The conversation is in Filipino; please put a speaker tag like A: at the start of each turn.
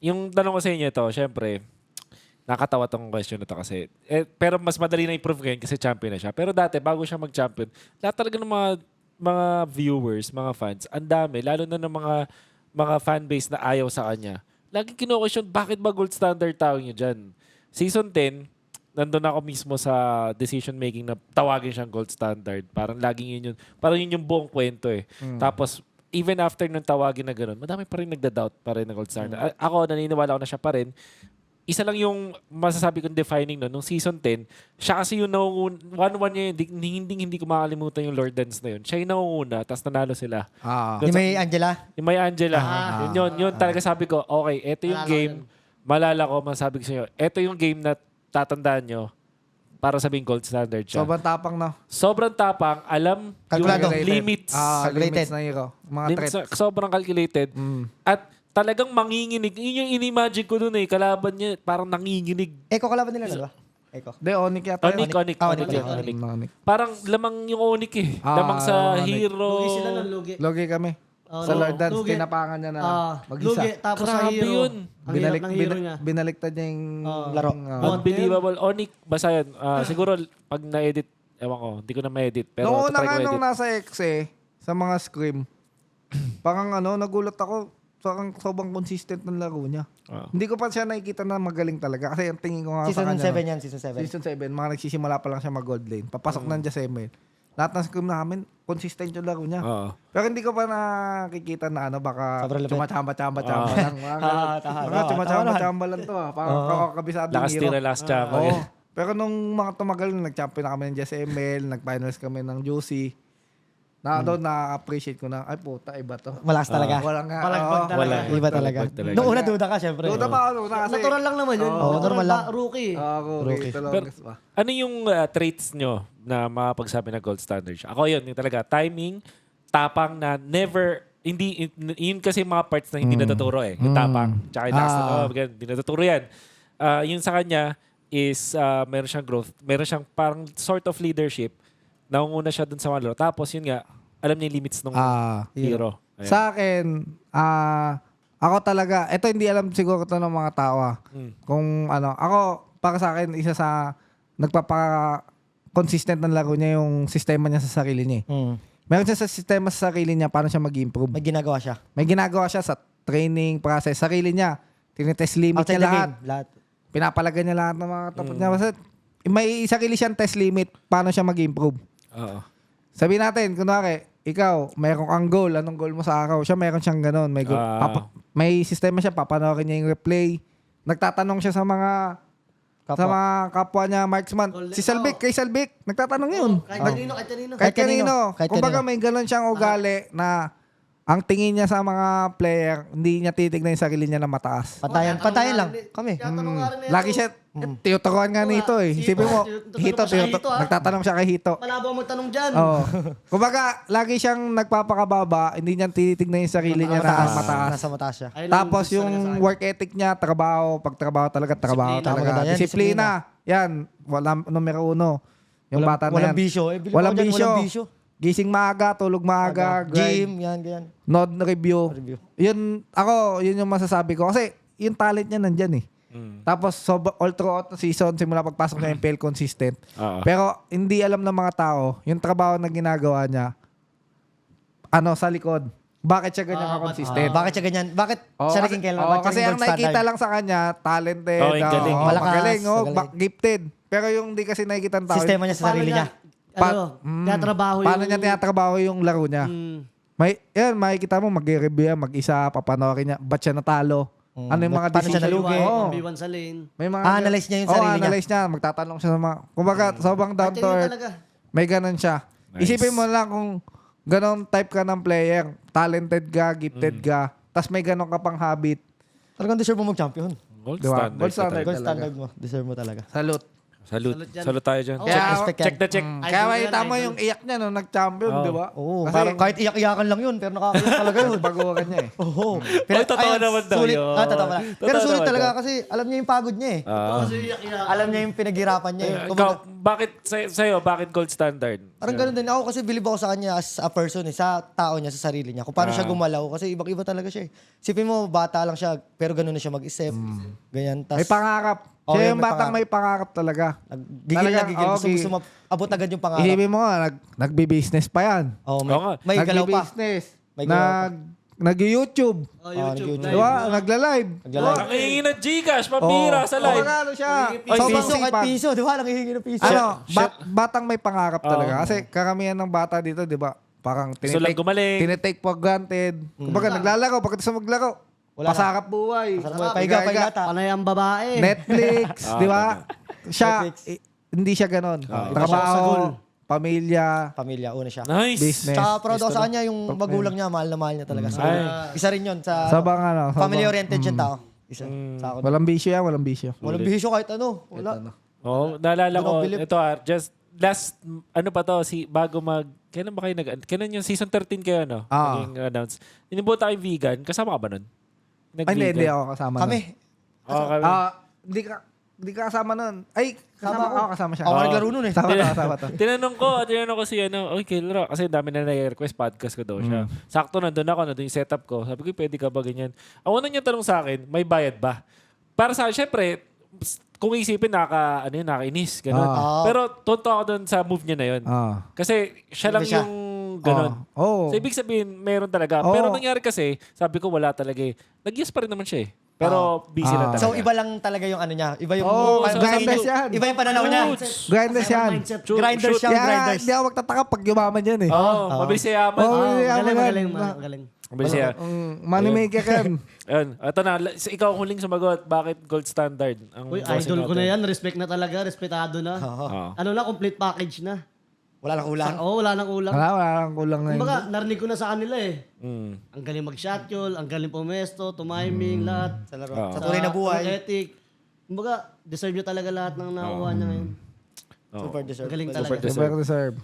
A: yung tanong ko sa inyo to, syempre, nakatawa tong question na to kasi. Pero mas madali na improve ngayon kasi champion na siya. Pero dati, bago siya mag-champion, lahat talaga ng mga viewers, mga fans, ang dami. Lalo na ng mga fanbase na ayaw sa kanya. Lagi kino-question, bakit ba gold standard tawag niyo dyan? Season 10, nandun ako mismo sa decision making na tawagin siyang gold standard. Parang laging yun. Parang yun yung buong kwento eh. Tapos, even after nung tawagin na gano'n, madami pa rin nagda-doubt pa rin na gold standard. Ako, naniniwala ko na siya pa rin. Isa lang yung masasabi kong defining nung season 10, siya kasi yung 1-1 niya yun, hindi ko makalimutan yung Lord Dance na yun. Siya yung nangunguna, tapos nanalo sila.
B: Yung may Angela?
A: Yung may Angela. Yun talaga sabi ko, okay, eto yung game, malala ko, masasabi ko sa inyo, eto yung game na tatandaan nyo para sabing gold standard siya.
C: Sobrang tapang na.
A: Sobrang tapang, alam
B: Kalkulado.
A: yung limits.
C: Limits na hero. Mga threats.
A: Sobrang calculated. At talagang manginginig. Yun yung in-imagine ko dun eh. Kalaban niya, parang nanginginig.
B: Eko kalaban nila, di ba? Eko.
C: De, Onyx yata.
A: Onyx.
C: Onyx.
A: Parang lamang yung Onyx eh. Lamang sa
C: Onyx.
A: hero.
D: Lugi sila ng lugi.
C: Logi kami. Sa Lord Dance,
D: lugi.
C: tinapangan niya na mag-isa.
D: Lugi, tapos sa
A: Grabe
D: hero.
A: yun.
D: Ang hirap ng hero niya.
C: Binaliktad niya yung
B: laro.
A: Unbelievable. Onyx, basta yan. Siguro, pag na-edit, ewan ko, hindi ko na ma-edit. Pero
C: Noong una
A: try
C: nga
A: ko
C: nung
A: edit.
C: nasa X sa mga scrim, parang nagulat ako, sobrang consistent ng laro niya. Hindi ko pa siya nakikita na magaling talaga. Kasi ang tingin ko nga sa
B: Season
C: kanya.
B: 7 yan, season 7.
C: Season 7, mga nagsisimula pa lang siya mag-gold lane. Papasok ng Jasemel. Lahat ng scrim namin, consistent yung laro niya.
A: Oo.
C: Pero hindi ko pa nakikita na baka
B: Sobrang lupit.
C: chumachamba-chamba lang. Mga chumachamba-chamba lang to. Parang kabisado yung
A: Lakas
C: hero.
A: tira last champion.
C: Oo. Pero nung mga tumagal, nag-champion na kami ng JSML, nag-finals kami ng Juicy. Doon na-appreciate ko na, ay puta, iba to.
B: Malakas talaga.
C: Walang nga.
D: Palagpag
C: oo.
D: talaga.
B: Iba talaga.
A: Palagpag talaga.
B: Noong una duda ka, syempre.
C: Duda pa ako kasi.
D: Natural lang naman yun.
B: Oo, normal lang.
D: Rookie.
C: Rookie.
A: Pero, ano yung traits nyo na makapagsabi na gold standard siya? Ako yun, yung talaga, timing, tapang na never, hindi, yun kasi mga parts na hindi natuturo eh. Yung tapang, tsaka yung last, hindi natuturo yan. Yun sa kanya is, meron siyang growth, meron siyang parang sort of leadership, naunguna siya dun sa mga laro. Tapos yun nga, alam niya yung limits ng hero. Ayan.
C: Sa akin, ako talaga, ito hindi alam siguro ito ng mga tao. Kung ako, para sa akin, isa sa nagpapa-consistent ng laro niya yung sistema niya sa sarili niya. Meron siya sa sistema sa sarili niya, paano siya mag-improve.
B: May ginagawa siya.
C: May ginagawa siya sa training process. Sarili niya, tinitest limit
B: Outside
C: niya
B: the
C: lahat.
B: game, lahat.
C: Pinapalagan niya lahat ng mga tapat niya. Basta, may sarili siyang test limit, paano siya mag-improve.
A: Oo.
C: Sabihin natin, kunwari, ikaw, mayroon kang goal. Anong goal mo sa araw? Siya mayroon siyang ganun. May, goal. May sistema siya. Papanoorin niya yung replay. Nagtatanong siya sa mga kapwa niya marksman. Si Salvik, kay Salvik. Nagtatanong yun.
D: Kahit kanino.
C: Kahit kanino. Kumbaga may ganun siyang ugali na ang tingin niya sa mga player, hindi niya titignan yung sarili niya na mataas.
B: Pantayan lang. Kami.
C: Lagi siya, tinuturuan nga nito eh. Isipin mo, Hito, nagtatanong siya kay Hito.
D: Malabo magtanong dyan.
C: Oo. Kumbaga, lagi siyang nagpapakababa, hindi niya tinitignan yung sarili niya na mataas.
B: Nasa mataas siya.
C: Tapos yung work ethic niya, trabaho, pagtrabaho talaga, trabaho talaga.
B: Yan,
C: Disiplina. Yan, wala, numero 1. Yung bata na yan.
B: Walang bisyo.
C: Walang bisyo.
B: Walang bisyo.
C: Gising maaga, tulog maaga,
B: Gym,
C: grind,
B: yan, ganyan.
C: node review.
B: Review.
C: Yun yung masasabi ko. Kasi yung talent niya nandyan eh. Tapos all throughout the season, simula pagpasok sa MPL, consistent. Pero hindi alam ng mga tao, yung trabaho na ginagawa niya, sa likod. Bakit siya ganyan ka-consistent?
B: Bakit siya ganyan? Bakit siya naging kailangan? Bakit
C: Kasi
B: siya
C: ang
B: naging gold
C: nakikita
B: standard?
C: lang sa kanya, talented,
A: galing.
B: Malakas,
C: magaling,
B: magaling.
C: gifted. Pero yung hindi kasi nakikita ng tao,
B: Sistema niya sa sarili niya.
D: Tinatrabaho yung...
C: paano niya tinatrabaho yung laro niya? Makikita mo, mag-review yan, mag-isa, papanoorin niya, ba't siya natalo? Ano yung mga
B: Paano siya
C: decision?
B: nalugi?
C: Oo.
D: B1 sa lane.
C: May mga
B: Analyze niya yung sarili niya.
C: analyze niya. Magtatanong siya sa mga... Kumbaga, sobrang down to
D: Ganyan
C: earth.
D: talaga.
C: May ganun siya.
A: Nice.
C: Isipin mo lang kung ganun type ka ng player, talented ka, gifted ka, tas may ganun ka pang habit.
B: Talagang deserve mo mag-champion.
A: Gold
C: Diba?
A: standard.
C: Gold standard.
B: Gold
C: talaga.
B: standard mo. Deserve mo talaga.
C: Salute.
A: Salute.
D: Salute yan.
A: Salute tayo dyan.
D: Oo.
C: Kaya,
B: Respect yan.
A: Check na check.
C: Kaya
D: Idol
C: makita
D: yan,
C: mo
D: idol.
C: yung iyak niya nung nag-champion,
A: Oo.
C: di ba?
B: Oo.
C: Kasi
B: Parang kahit iyak-iyakan lang yun, pero nakakakiyak talaga yun.
C: baguhan niya eh.
B: Oo.
A: totoo naman daw
B: sulit.
A: yun.
B: Totoo pala. Pero
A: Totoo
B: sulit
A: naman
B: talaga
A: daw.
B: kasi alam niya yung pagod niya eh.
D: Kasi iyak-iyak.
B: Alam niya yung pinaghirapan niya eh.
A: Ikaw, bakit sa'yo, bakit gold standard?
B: Parang ganun din. Ako kasi believe ako sa kanya as a person, sa tao niya, sa sarili niya. Kung paano siya gumalaw. Kasi ibang-iba talaga siya eh. Sipin mo, bata lang siya, pero ganun na siya mag-isip. Ganyan. Tas,
C: May pangarap.
B: Oh,
C: Siya
B: yun,
C: yung
B: may
C: batang may pangarap talaga.
B: gigil na
C: Talagang,
B: gigil.
C: okay.
B: Gusto abot agad yung pangarap.
C: Isipin mo nga, nagbi-business pa yan.
B: Oh,
A: Oo nga.
B: may galaw pa.
C: Nagbi-business.
B: May galaw pa.
C: Nag-YouTube.
D: Oh, YouTube.
B: nag-YouTube.
C: Di ba? Nagla-live.
B: Naglalaro.
A: Nangihingi ng Gcash, pambira sa live.
C: Ano siya?
B: Ay,
C: Sobrang
B: piso kahit
C: sipag.
B: piso. Di ba? Nangihingi ng piso.
C: Ano, batang may pangarap talaga. Kasi karamihan ng bata dito, di ba? Parang
A: Gusto lang gumaling.
C: tinitake for granted. Kumbaga, naglalaro. Pagkatapos sa maglaro,
B: Wala na.
C: pasarap buhay.
B: Pahiga, pahiga.
D: Panay ang babae.
C: Netflix, di ba? Siya,
B: Netflix.
C: hindi siya ganon.
D: Iba siya sa
C: Trabaho,
D: goal.
C: pamilya,
B: Pamilya, una siya.
A: Nice.
C: business.
B: Tsaka proud ako sa kanya, yung magulang niya, mahal na mahal niya talaga. So, isa rin yun sa
C: Sabang ano.
B: family-oriented yung tao. Isa sa ako.
C: Walang bisyo yan, walang bisyo.
B: Walang bisyo kahit ano. Wala.
A: Oh, naalala
B: Don't
A: ko,
B: believe.
A: ito just last, ano pa to, bago kailan ba kayo kailan yung season 13 kayo, no? Naging announce. Inibuta kayong vegan, kasama ka ba nun?
C: Ay, hindi ako kasama
B: Kami.
A: Oh, kami.
C: Hindi ka kasama nun. Ay, kasama ako. Kasama siya.
B: Ako naglaro nun eh.
C: Kasama to.
A: Tinanong ko si okay, Laro, kasi dami na nai-request podcast ko daw siya. Sakto nandun nandun yung setup ko. Sabi ko, pwede ka ba ganyan? Ang una niya tanong sa akin, may bayad ba? Para sa akin, syempre, kung isipin, nakainis. Ganun. Pero tonto ako dun sa move niya na yun. Kasi siya lang
B: Iba siya.
A: yung ganun.
C: Oh.
A: So, ibig sabihin, meron talaga.
C: Oo.
A: Pero nangyari kasi, sabi ko, wala talaga eh. Nag-yes pa rin naman siya eh. Pero busy na talaga.
B: So, iba lang talaga yung ano niya. Iba yung...
A: so,
C: grinders yan.
B: Iba yung pananaw niya.
C: Grinders yan.
D: Mindset.
B: Grinders siya,
C: Kaya
B: grinders.
C: hindi ako magtataka pag yumaman yan eh.
A: Mabilis yaman.
C: Oo.
D: Galing,
C: Yaman.
D: magaling, magaling.
A: Mabilis yaman.
C: Moneymaker yan.
A: Ayun. Ito na. Ikaw ang huling sumagot. Bakit gold standard? Ang
D: Uy,
A: bossing
D: idol ko
A: natin?
D: na yan. Respect na talaga. Respetado na. Ano na, complete package na.
B: Wala lang ulang.
D: Oo, wala nang ulang.
C: Wala lang kulang na yun.
D: Kumbaga, narinig ko na sa kanila eh.
A: Mm.
D: Ang galing mag-shot yol, ang galing pumesto, tumiming, lahat.
B: Sa laro. Sa tunay na buhay.
D: Ethic. Kumbaga, deserve nyo talaga lahat ng nakuha niya ngayon.
B: Super deserve.
D: Galing
A: Super
D: talaga.
A: deserve.
C: Super deserve.